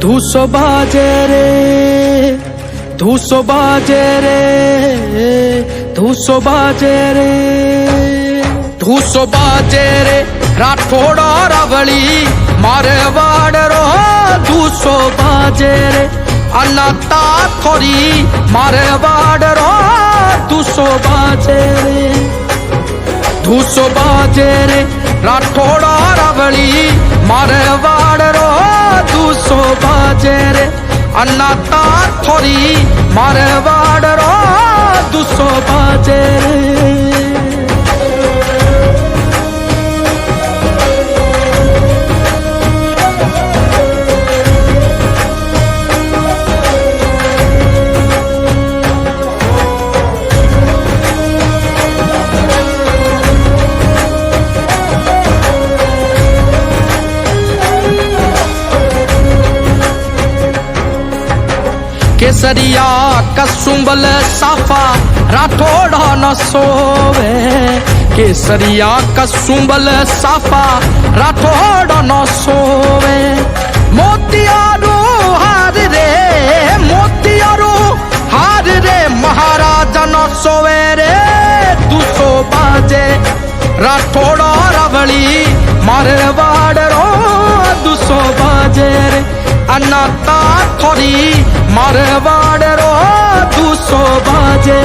ધૂસો બાજે રે, ધૂસો બાજે રે, ધૂસો બાજે રે, ધૂસો બાજે રે રાઠોડો રવળી મારે વાડરો ધૂસો બાજે રે અનાતા થોરી મારે વાડરો ધૂસો બાજે રે, ધૂસો બાજે રે રાઠોડો રવળી મારે વાડરો ધૂસો બાજે રે અનાતા થોરી મારે વાડરો ધૂસો બાજે રે। केसरिया कसुंबल साफा राठोड़ न सोवे, केसरिया कसुंबल साफा राठोड़ न सोवे। मोतियारो हार रे, मोतियारो हार रे महाराजा न सोवे रे धूसो बाजे राठोड़ रवली मारे वाडरो धूसो बाजे रे अनाता थोरी मारे वाडरो धूसो बाजे।